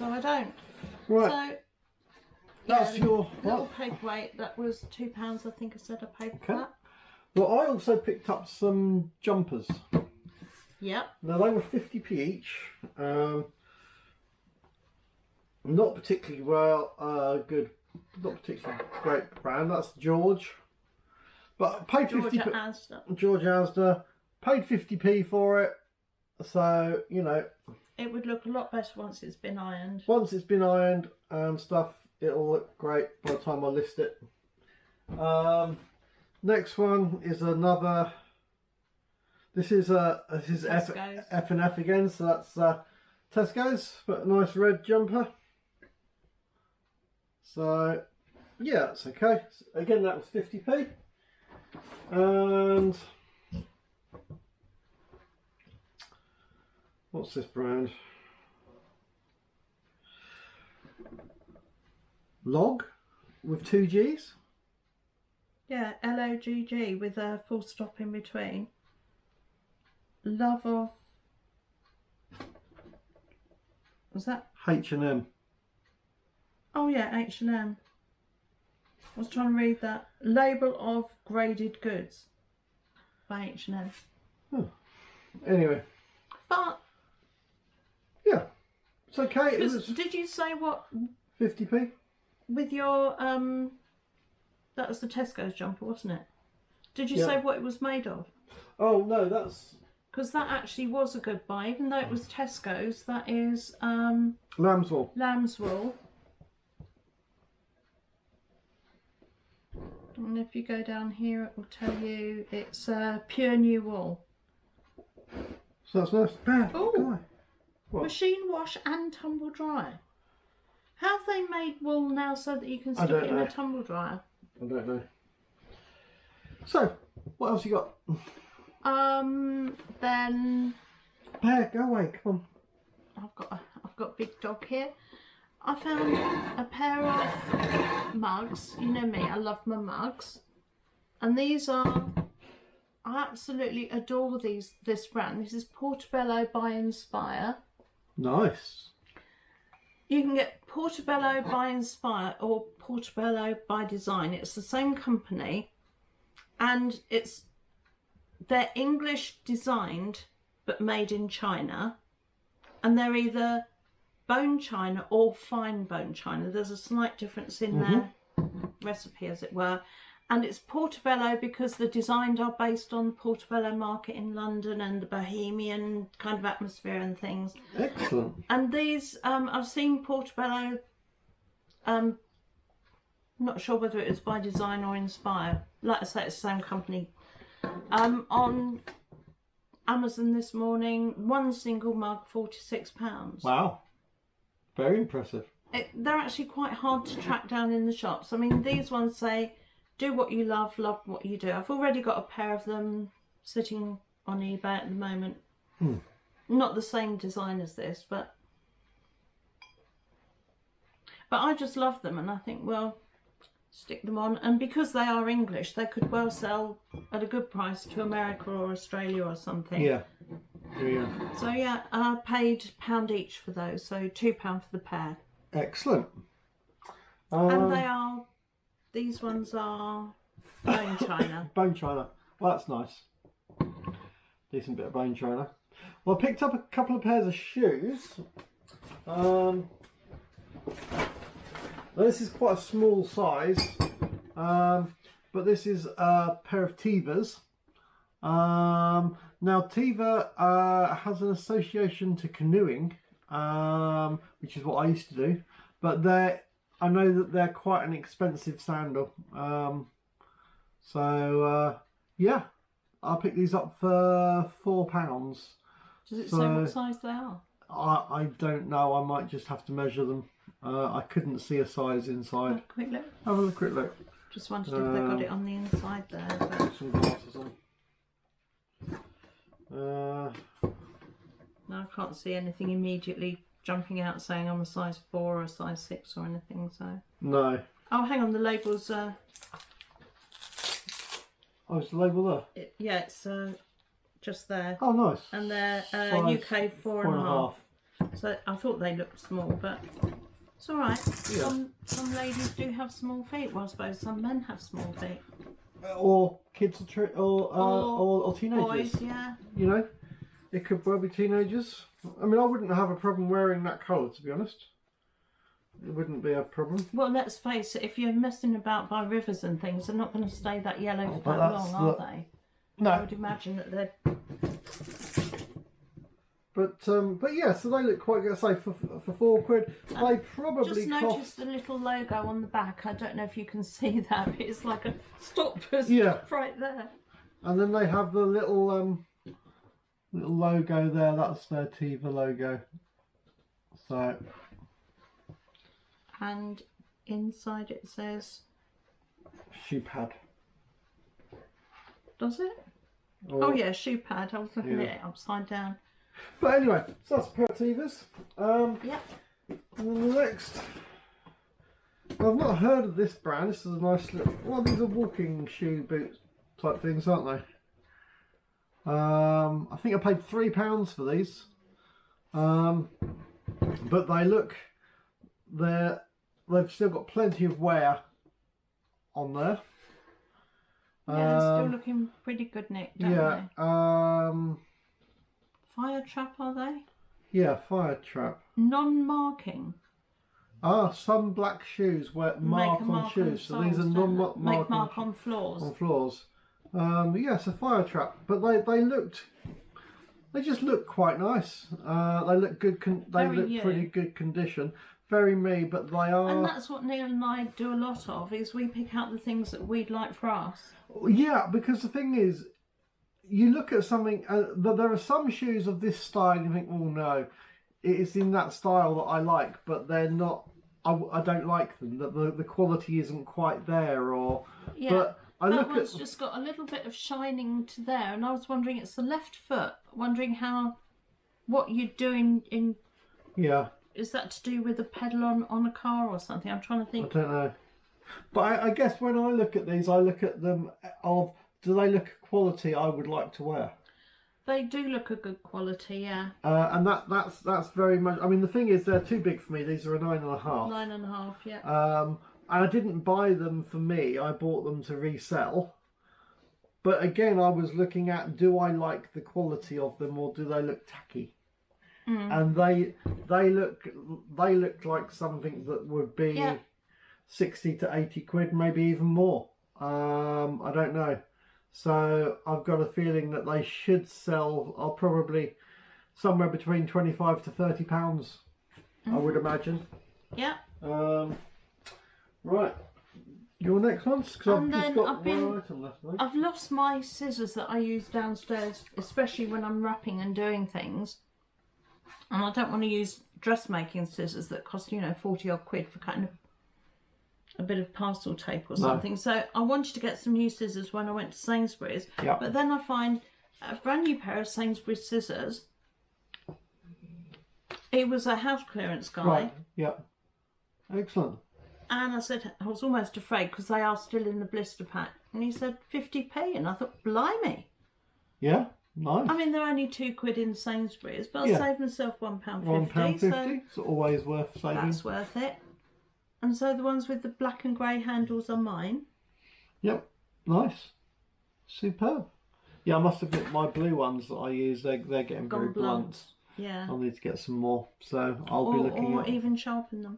I don't. Right. So That's your little paperweight. That was £2. I think I said I paid for that. Well, I also picked up some jumpers. Yep. Now they were 50p each. Not particularly good, not particularly great brand. That's George. But I paid 50p. Asda. George Asda. Paid 50p for it. So, you know. It would look a lot better once it's been ironed. Once it's been ironed and stuff, it'll look great by the time I list it. Next one is another. This is F&F again, so that's Tesco's, but a nice red jumper. So yeah, that's okay. Again, that was 50p. And what's this brand? Log with 2 G's. Yeah, L-O-G-G with a full stop in between. Love of... Was that? H&M. Oh yeah, H&M. I was trying to read that. Label of graded goods by H&M. Oh. Anyway. But... Yeah. It's okay. It was Did you say what... 50p? With your... That was the Tesco's jumper, wasn't it? Did you say what it was made of? Oh no, that's... Because that actually was a good buy, even though it was Tesco's. That is lamb's wool. Lamb's wool. And if you go down here, it will tell you it's pure new wool. So that's nice. Bear, Oh, machine wash and tumble dry. How have they made wool now so that you can stick it in a tumble dryer? I don't know. So, what else you got? Then Bear, go away, come on. I've got a big dog here. I found a pair of mugs. You know me, I love my mugs. And these are, I absolutely adore this brand. This is Portobello by Inspire. Nice. You can get Portobello by Inspire or Portobello by Design. It's the same company, and they're English designed but made in China, and they're either bone china or fine bone china. There's a slight difference in their recipe, as it were. And it's Portobello because the designs are based on the Portobello market in London and the bohemian kind of atmosphere and things. Excellent. And these, I've seen Portobello, not sure whether it was by Design or Inspire. Like I say, it's the same company. On Amazon this morning, one single mug, £46. Wow. Very impressive. They're actually quite hard to track down in the shops. I mean, these ones say, do what you love, love what you do. I've already got a pair of them sitting on eBay at the moment. Not the same design as this, but I just love them, and I think, well, stick them on. And because they are English, they could well sell at a good price to America or Australia or something. Yeah. Yeah. So yeah, I paid £1 each for those, so £2 for the pair. Excellent. And these ones are Bone china. Bone china. Well, that's nice. Decent bit of bone china. Well, I picked up a couple of pairs of shoes. This is quite a small size, but this is a pair of Tevas. Now Teva has an association to canoeing, which is what I used to do, but I know that they're quite an expensive sandal. Yeah, I picked these up for £4. Does it say what size they are? I don't know. I might just have to measure them. I couldn't see a size inside. Have a quick look. Have a quick look. Just wondered if they got it on the inside there. But... Put some glasses on. No, I can't see anything immediately jumping out saying I'm a size 4 or a size 6 or anything. So. No. Oh, hang on. The label's. Oh, it's the label there? Yeah, it's just there. Oh, nice. And they're Size UK 4.5. So I thought they looked small, but it's all right. Yeah. Some ladies do have small feet. Well, I suppose some men have small feet. Or kids or teenagers. Boys, yeah. You know, it could well be teenagers. I mean, I wouldn't have a problem wearing that colour, to be honest. It wouldn't be a problem. Well, let's face it, if you're messing about by rivers and things, they're not going to stay that yellow for that long, are they? No. I would imagine that they're... But yeah, so they look quite good. Say for £4, they probably just noticed the little logo on the back. I don't know if you can see that, but it's like a stoppers right there. And then they have the little logo there. That's their Teva logo. So. And inside it says. Shoe pad. Does it? Oh yeah, shoe pad. I was looking at it upside down. But anyway, so that's a pair of Tevas. Yep. And then the next, I've not heard of this brand. This is a nice little. Well, these are walking shoe boot type things, aren't they? I think I paid £3 for these. But they look. They've still got plenty of wear on there. Yeah, they're still looking pretty good, Nick, don't they? Fire trap, are they? Yeah, fire trap. Non-marking. Some black shoes mark on shoes. So these are non-marking. Make mark on floors. On floors. Yes, a fire trap. But they just look quite nice. They look good. They look pretty good condition. Very me, but they are. And that's what Neil and I do a lot of. Is we pick out the things that we'd like for us. Yeah, because the thing is, you look at something. There are some shoes of this style, and you think, "Oh no, it's in that style that I like," but they're not. I don't like them. That the quality isn't quite there, or. Yeah. But I that one's just got a little bit of shining to there, and I was wondering, it's the left foot. Wondering what you're doing in. Yeah. Is that to do with a pedal on a car or something? I'm trying to think. I don't know. But I guess when I look at these, I look at them of, do they look quality I would like to wear? They do look a good quality, yeah. And that's very much. I mean, the thing is, they're too big for me. These are a 9.5. 9.5, yeah. And I didn't buy them for me. I bought them to resell. But again, I was looking at, do I like the quality of them, or do they look tacky? And they look like something that would be 60 to 80 quid, maybe even more. I don't know. So I've got a feeling that they should sell. I'll probably somewhere between 25 to 30 pounds. I would imagine. Yeah. Right. Your next ones, because I've just got one item left. I've lost my scissors that I use downstairs, especially when I'm wrapping and doing things. And I don't want to use dressmaking scissors that cost, 40 odd quid for cutting a bit of parcel tape or something. So I wanted to get some new scissors when I went to Sainsbury's. Yep. But then I find a brand new pair of Sainsbury's scissors. It was a house clearance guy. Right, yeah. Excellent. And I said, I was almost afraid because they are still in the blister pack. And he said 50p. And I thought, blimey. Yeah. Nice. I mean, they're only £2 in Sainsbury's, but I'll save myself £1.50. £1.50. So it's always worth saving. That's worth it. And so the ones with the black and grey handles are mine. Yep. Nice. Superb. Yeah, I must admit my blue ones that I use, they're getting Gone very blunt. Yeah. I'll need to get some more, so I'll be looking or at... even sharpen them.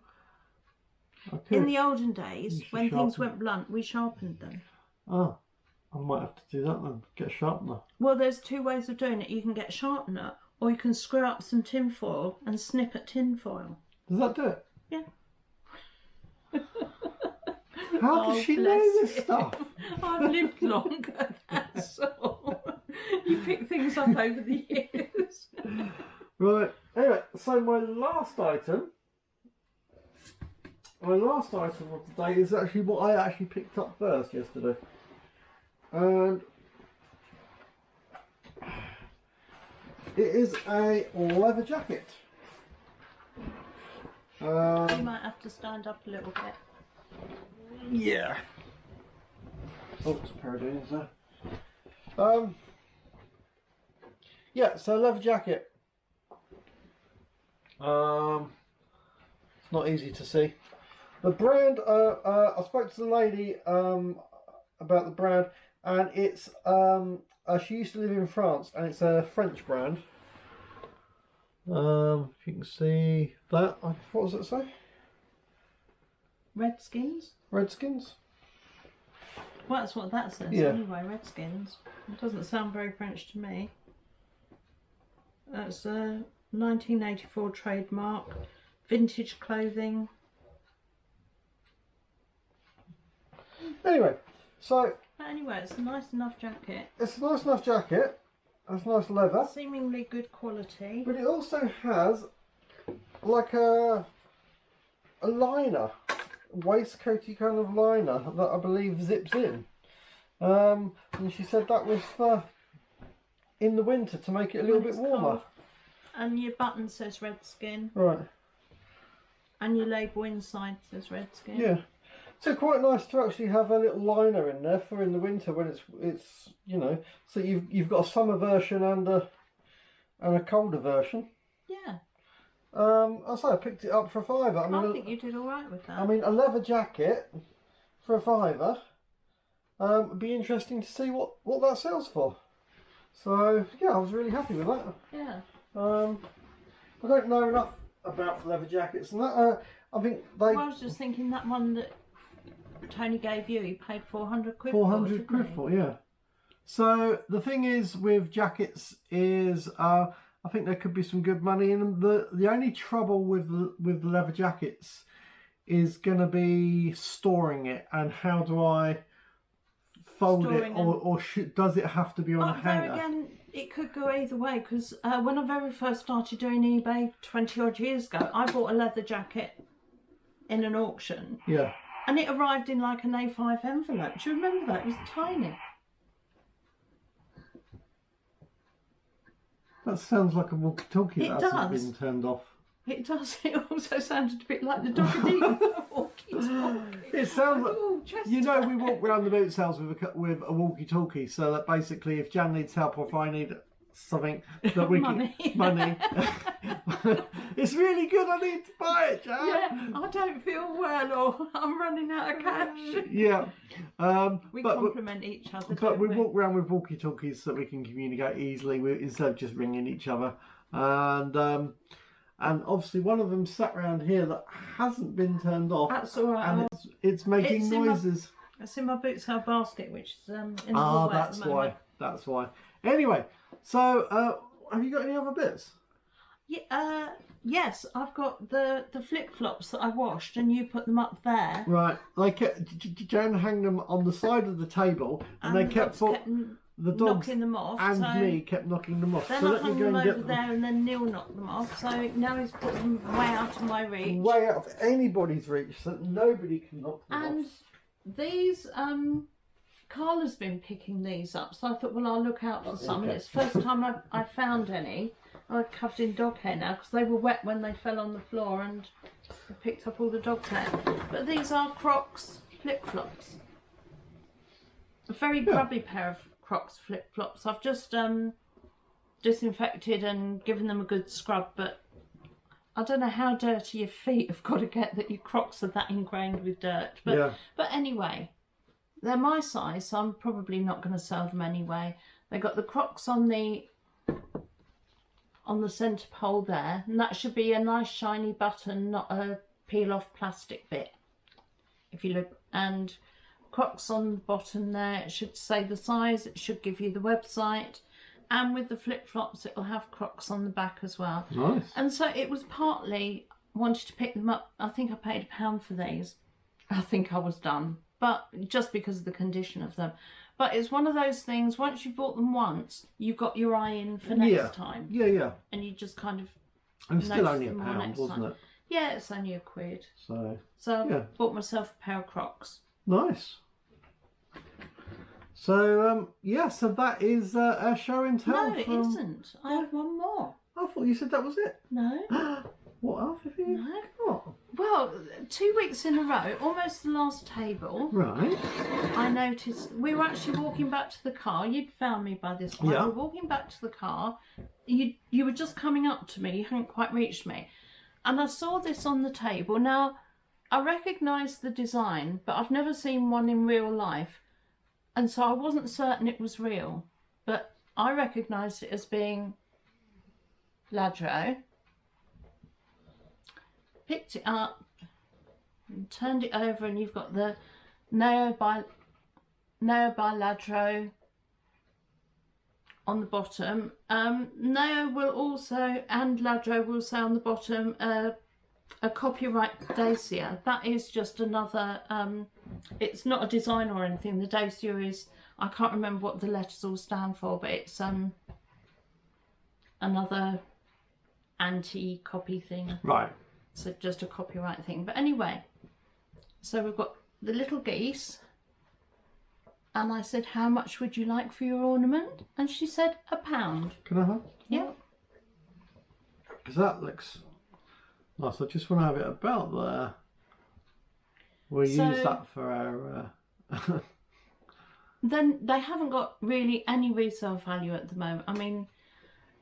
I could. In the olden days, should when things sharpen. went blunt, we sharpened them. Oh, I might have to do that then. Get a sharpener. Well, there's two ways of doing it. You can get a sharpener, or you can screw up some tin foil and snip at tin foil. Does that do it? Yeah. How does she know this stuff? I've lived longer, that's all. You pick things up over the years. Right, anyway, so my last item of the day is actually what I actually picked up first yesterday. And it is a leather jacket. You might have to stand up a little bit. Yeah. Oh, it's a pair of jeans there. Yeah, so leather jacket. It's not easy to see. The brand, I spoke to the lady about the brand, and it's she used to live in France, and it's a French brand. If you can see that, what does it say? Redskins? Redskins? Well, that's what that says anyway, Redskins. It doesn't sound very French to me. That's a 1984 trademark, vintage clothing. Anyway, so... But anyway, it's a nice enough jacket. It's a nice enough jacket. It's nice leather. Seemingly good quality. But it also has like a liner, waistcoaty kind of liner that I believe zips in. And she said that was for in the winter to make it a little bit warmer. Cold. And your button says Redskin. Right. And your label inside says Redskin. Yeah. So quite nice to actually have a little liner in there for in the winter when it's you know, so you've got a summer version and a colder version. Yeah. I say I picked it up for £5. I think you did all right with that. I mean, a leather jacket for £5. It'd be interesting to see what that sells for. So yeah, I was really happy with that. Yeah. I don't know enough about leather jackets, and that I think they. Well, I was just thinking that one that Tony gave you, he paid 400 quid 400 quid for, yeah. So the thing is with jackets is I think there could be some good money in them. The only trouble with the leather jackets is going to be storing it, and how do I fold it, or does it have to be on a hanger? There again, it could go either way, because when I very first started doing eBay 20 odd years ago, I bought a leather jacket in an auction. Yeah. And it arrived in like an A5 envelope. Do you remember that? It was tiny. That sounds like a walkie-talkie that hasn't been turned off. It does. It also sounded a bit like the dog walkie-talkie. It sounds like, Ooh, you know, we walk around the boot sales with a walkie-talkie, so that basically if Jan needs help or if I need something that we money. can money, it's really good. I need to buy it, Jan. Yeah, I don't feel well, or I'm running out of cash. Yeah. We complement each other. But we walk around with walkie-talkies so we can communicate easily instead of just ringing each other. And obviously one of them sat around here that hasn't been turned off. That's all right. And it's making noises. It's in my boot sale basket, which is in the hallway at the moment. That's why. Anyway, so have you got any other bits? Yeah. Yes, I've got the flip flops that I washed, and you put them up there. Right. Jan hung them on the side of the table, and they kept the dogs knocking them off, and me kept knocking them off. Then so I let me hung go them and over get there, and then Neil knocked them off. So now he's put them way out of my reach. Way out of anybody's reach, so that nobody can knock them off. And these, Carla's been picking these up, so I thought, well, I'll look out for some. And it's the first time I found any. I've covered in dog hair now because they were wet when they fell on the floor, and I picked up all the dog hair. But these are Crocs Lip Flops. A very grubby pair of Crocs Flip Flops. I've just disinfected and given them a good scrub, but I don't know how dirty your feet have got to get that your Crocs are that ingrained with dirt. But anyway, they're my size, so I'm probably not going to sell them anyway. They got the Crocs on the centre pole there, and that should be a nice shiny button, not a peel off plastic bit. If you look, and Crocs on the bottom there, it should say the size, it should give you the website, and with the flip flops it will have Crocs on the back as well. Nice. And so it was partly wanted to pick them up. I think I paid £1 for these. I think I was done, but just because of the condition of them. But it's one of those things, once you've bought them once, you've got your eye in for next time. Yeah, yeah. And you just kind of And still only them more £1, next wasn't time. it? Yeah, it's only £1. So So yeah. I bought myself a pair of Crocs. Nice. So yeah, so that is our show and tell. No, it isn't. I have one more. I thought you said that was it. No. What else have you No. got? Well, 2 weeks in a row, almost the last table, Right. I noticed we were actually walking back to the car. You'd found me by this point. Yeah. We were walking back to the car. You were just coming up to me. You hadn't quite reached me. And I saw this on the table. Now, I recognised the design, but I've never seen one in real life. And so I wasn't certain it was real. But I recognised it as being Ladro. Picked it up and turned it over, and you've got the Neo by Ladro on the bottom. Neo will also, and Ladro will say on the bottom, a copyright Dacia. That is just another, it's not a design or anything. The Dacia is, I can't remember what the letters all stand for, but it's another anti-copy thing. Right. So just a copyright thing. But anyway, so we've got the little geese. And I said, how much would you like for your ornament? And she said, £1. Can I have? Yeah. Because that looks nice. I just want to have it about there. We'll use that for our... Then they haven't got really any resale value at the moment. I mean,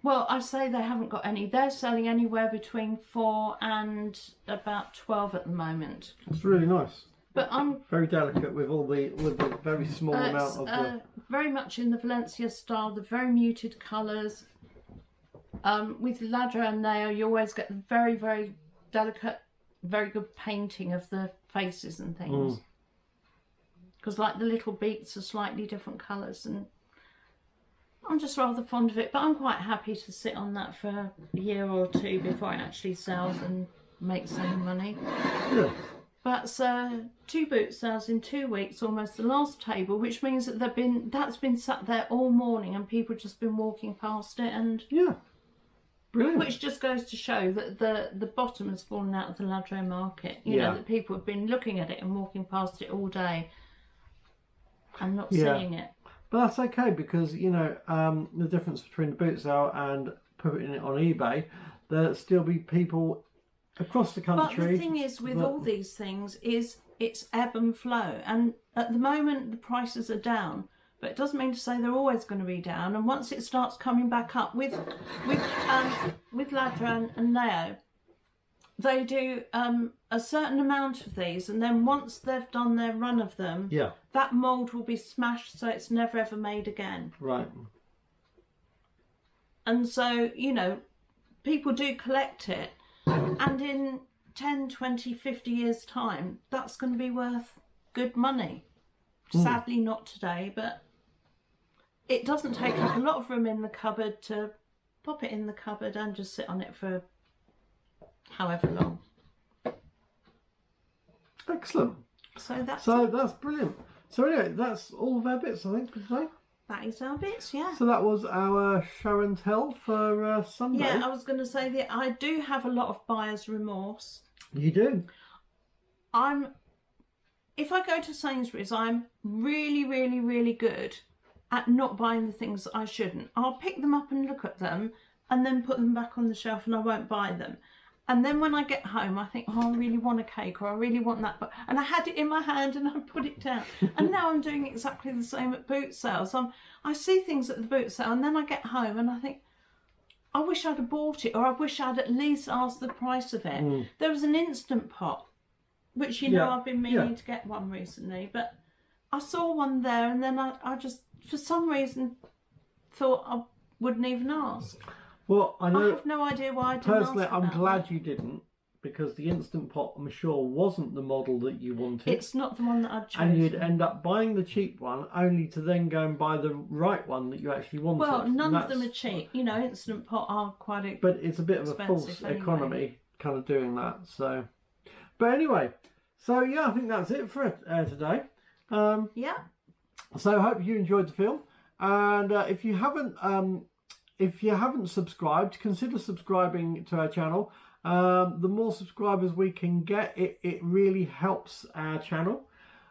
well, I say they haven't got any. They're selling anywhere between 4 and about 12 at the moment. It's really nice. But I'm very delicate with the very small amount of the... very much in the Valencia style, the very muted colours. With Ladro and Neo, you always get the very, very delicate, very good painting of the faces and things. Because like the little beaks are slightly different colours, and I'm just rather fond of it. But I'm quite happy to sit on that for a year or two before it actually sells and makes any money. Yeah. But 2 boot sales in 2 weeks, almost the last table, which means that that's been sat there all morning and people just been walking past it, and yeah, brilliant. Which just goes to show that the bottom has fallen out of the Ladro market. You know, that people have been looking at it and walking past it all day and not seeing it. But that's okay, because you know the difference between the boot sale and putting it on eBay, there'll still be people across the country. But the thing is, with all these things, is it's ebb and flow, and at the moment the prices are down, but it doesn't mean to say they're always going to be down. And once it starts coming back up, with Ladro and Neo, they do a certain amount of these, and then once they've done their run of them, that mould will be smashed, so it's never ever made again. Right. And so, you know, people do collect it. And in 10, 20, 50 years' time, that's going to be worth good money. Sadly, not today, but it doesn't take up a lot of room in the cupboard to pop it in the cupboard and just sit on it for however long. Excellent. So that's brilliant. So anyway, that's all of our bits, I think, for today. That is our bits, yeah. So that was our show and tell for Sunday. Yeah, I was going to say that I do have a lot of buyer's remorse. You do? If I go to Sainsbury's, I'm really, really, really good at not buying the things that I shouldn't. I'll pick them up and look at them and then put them back on the shelf, and I won't buy them. And then when I get home, I think, oh, I really want a cake, or I really want that. And I had it in my hand and I put it down. And now I'm doing exactly the same at boot sales. I see things at the boot sale, and then I get home and I think, I wish I'd have bought it, or I wish I'd at least asked the price of it. There was an Instant Pot, which, you know, I've been meaning to get one recently. But I saw one there, and then I just, for some reason, thought I wouldn't even ask. Well, I know. I have no idea why I didn't Personally, ask I'm about glad that. you didn't, because the Instant Pot, I'm sure, wasn't the model that you wanted. It's not the one that I'd chosen. And you'd end up buying the cheap one, only to then go and buy the right one that you actually wanted. Well, none of them are cheap. You know, Instant Pot are quite but it's a bit of a false economy kind of doing that. So, but anyway, so yeah, I think that's it for today. Yeah. So I hope you enjoyed the film, and if you haven't subscribed, consider subscribing to our channel. The more subscribers we can get, it really helps our channel.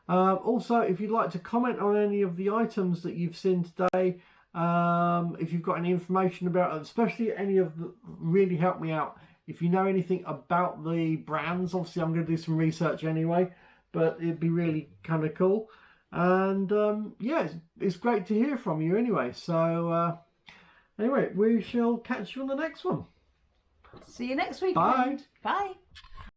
Also, if you'd like to comment on any of the items that you've seen today, if you've got any information about it, especially any of the, really help me out. If you know anything about the brands, obviously I'm going to do some research anyway, but it'd be really kind of cool. And yeah, it's great to hear from you anyway. So anyway, we shall catch you on the next one. See you next week. Bye. Bye.